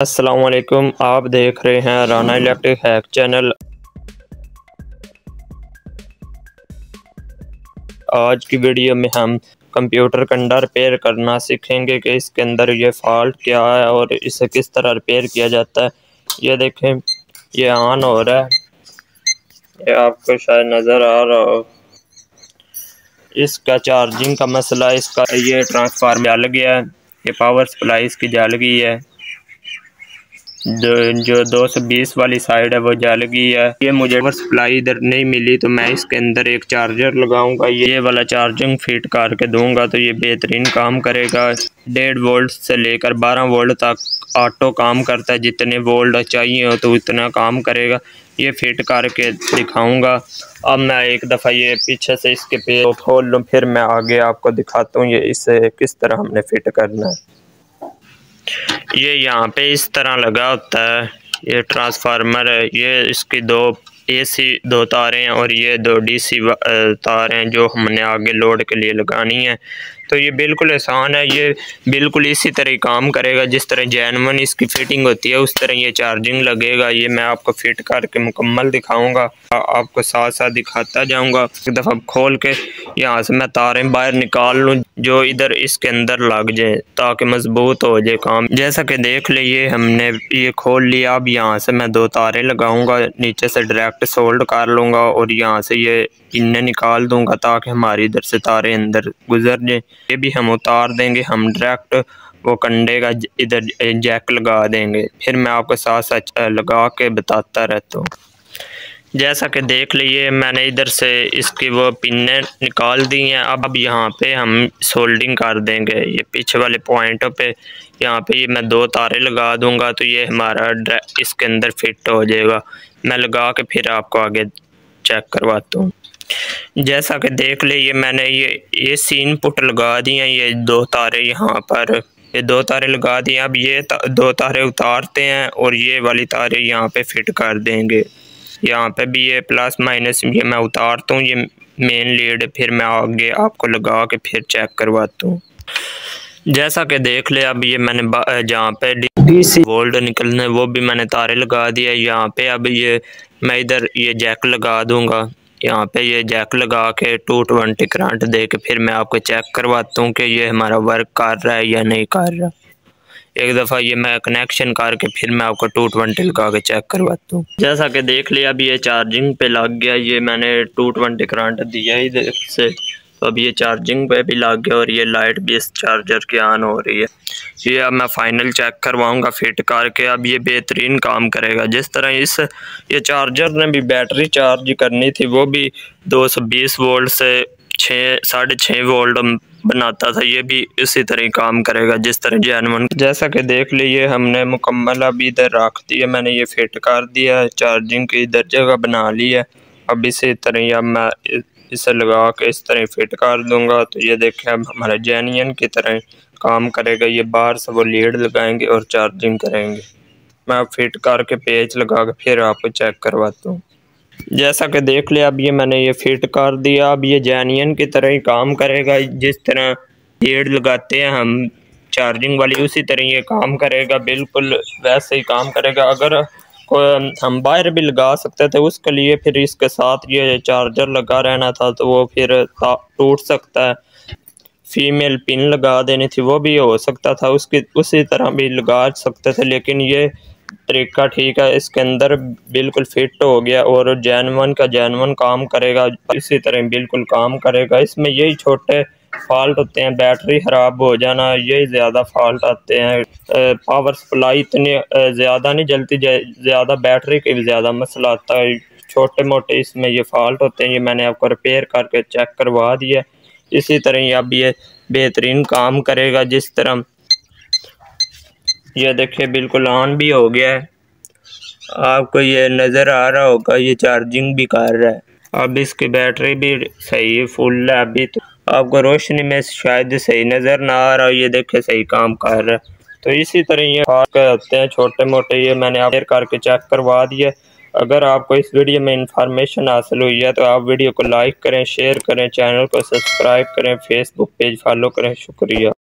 अस्सलाम वालेकुम, आप देख रहे हैं राना इलेक्ट्रिक हैक चैनल। आज की वीडियो में हम कंप्यूटर का अंदर रिपेयर करना सीखेंगे कि इसके अंदर ये फॉल्ट क्या है और इसे किस तरह रिपेयर किया जाता है। ये देखें, ये ऑन हो रहा है, ये आपको शायद नज़र आ रहा हो। इसका चार्जिंग का मसला, इसका ये ट्रांसफार्मर जल गया है, ये पावर सप्लाई इसकी जल गई है। जो 220 वाली साइड है वो जल गई है। ये मुझे पावर सप्लाई इधर नहीं मिली तो मैं इसके अंदर एक चार्जर लगाऊंगा, ये वाला चार्जिंग फिट करके दूंगा तो ये बेहतरीन काम करेगा। 1.5 वोल्ट से लेकर 12 वोल्ट तक ऑटो काम करता है, जितने वोल्ट चाहिए हो तो उतना काम करेगा। ये फिट करके दिखाऊंगा। अब मैं एक दफ़ा ये पीछे से इसके पेज खोल लूँ, फिर मैं आगे आपको दिखाता हूँ ये इसे किस तरह हमने फिट करना है। ये यहाँ पे इस तरह लगा होता है, ये ट्रांसफार्मर है, ये इसकी 2 AC 2 तारें हैं और ये 2 DC तार हैं जो हमने आगे लोड के लिए लगानी है। तो ये बिल्कुल आसान है, ये बिल्कुल इसी तरह काम करेगा जिस तरह जेन्युइन इसकी फिटिंग होती है उस तरह ये चार्जिंग लगेगा। ये मैं आपको फिट करके मुकम्मल दिखाऊंगा, आपको साथ साथ दिखाता जाऊंगा। एक दफ़ा खोल के यहाँ से मैं तारें बाहर निकाल लूँ जो इधर इसके अंदर लग जाए ताकि मजबूत हो जाए काम। जैसा कि देख लीजिए हमने ये खोल लिया। अब यहाँ से मैं 2 तारें लगाऊंगा, नीचे से डायरेक्ट सोल्ड कर लूँगा और यहाँ से ये इन्हें निकाल दूंगा ताकि हमारी इधर से तारें अंदर गुजर जाए। ये भी हम उतार देंगे, हम डायरेक्ट वो कंडे का इधर जैक लगा देंगे। फिर मैं आपको साथ साथ लगा के बताता रहता हूँ। जैसा कि देख लीजिए मैंने इधर से इसकी वो पिनें निकाल दी हैं। अब यहाँ पे हम सोल्डिंग कर देंगे, ये पीछे वाले पॉइंटों पे यहाँ पे ये मैं 2 तारें लगा दूंगा तो ये हमारा इसके अंदर फिट हो जाएगा। मैं लगा के फिर आपको आगे चेक करवाता हूँ। जैसा कि देख लीजिए मैंने ये AC इनपुट लगा दी हैं, ये 2 तारें यहाँ पर, ये 2 तारें लगा दी हैं। अब ये 2 तारें उतारते हैं और ये वाली तारें यहाँ पे फिट कर देंगे। यहाँ पे भी ये प्लस माइनस ये मैं उतारता हूँ, ये मेन लीड, फिर मैं आगे आपको लगा के फिर चेक करवाता हूँ। जैसा कि देख ले अब ये मैंने जहाँ पे DC वोल्ट निकलने वो भी मैंने तारे लगा दिया यहाँ पे। अब ये मैं इधर ये जैक लगा दूंगा, यहाँ पे ये जैक लगा के 220 करंट दे के फिर मैं आपको चेक करवाता हूँ कि ये हमारा वर्क कर रहा है या नहीं कर रहा। एक दफ़ा ये मैं कनेक्शन करके फिर मैं आपको 220 लगा के चेक करवाता हूँ। जैसा कि देख लिया अब ये चार्जिंग पे लग गया, ये मैंने 220 करंट दिया इधर से, तो अब ये चार्जिंग पे भी लग गया और ये लाइट भी इस चार्जर की ऑन हो रही है। ये अब मैं फाइनल चेक करवाऊंगा फिट करके। अब ये बेहतरीन काम करेगा। जिस तरह ये चार्जर ने भी बैटरी चार्ज करनी थी वो भी 220 वोल्ट से 6.5 वोल्ट बनाता था, ये भी इसी तरह काम करेगा जिस तरह जेन्युइन। जैसा कि देख लीजिए हमने मुकम्मल अब इधर रख दिया, मैंने ये फिट कर दिया है, चार्जिंग की इधर जगह बना ली है। अब इसी तरह अब मैं इसे लगा के इस तरह फिट कर दूंगा तो ये देखें अब हमारा जेन्युइन की तरह काम करेगा। ये बाहर से वो लीड लगाएंगे और चार्जिंग करेंगे। मैं फिट करके पेज लगा के फिर आपको चेक करवाता हूँ। जैसा कि देख लिया अब ये मैंने ये फिट कर दिया। अब ये जेन्युइन की तरह ही काम करेगा, जिस तरह लीड लगाते हैं हम चार्जिंग वाली उसी तरह ये काम करेगा, बिल्कुल वैसे ही काम करेगा। अगर हम बाहर भी लगा सकते थे उसके लिए फिर इसके साथ ये चार्जर लगा रहना था तो वो फिर टूट सकता है। फीमेल पिन लगा देनी थी वो भी हो सकता था, उसकी उसी तरह भी लगा सकते थे, लेकिन ये तरीका ठीक है, इसके अंदर बिल्कुल फिट हो गया और जेन्युइन का जेन्युइन काम करेगा, इसी तरह बिल्कुल काम करेगा। इसमें यही छोटे फॉल्ट होते हैं, बैटरी ख़राब हो जाना, यही ज़्यादा फॉल्ट आते हैं। पावर सप्लाई इतनी ज़्यादा नहीं जलती, ज़्यादा बैटरी के भी ज़्यादा मसला आता है। छोटे मोटे इसमें ये फॉल्ट होते हैं, ये मैंने आपको रिपेयर करके चेक करवा दिया। इसी तरह अब ये बेहतरीन काम करेगा। जिस तरह ये देखिए बिल्कुल ऑन भी हो गया है, आपको ये नज़र आ रहा होगा, ये चार्जिंग भी कर रहा है। अब इसकी बैटरी भी सही है, फुल है। अभी तो आपको रोशनी में शायद सही नज़र ना आ रहा, ये देखिए सही काम कर रहा है। तो इसी तरह ये होते हैं छोटे मोटे, ये मैंने आप करके चेक करवा दिया। अगर आपको इस वीडियो में इंफॉर्मेशन हासिल हुई है तो आप वीडियो को लाइक करें, शेयर करें, चैनल को सब्सक्राइब करें, फेसबुक पेज फॉलो करें। शुक्रिया।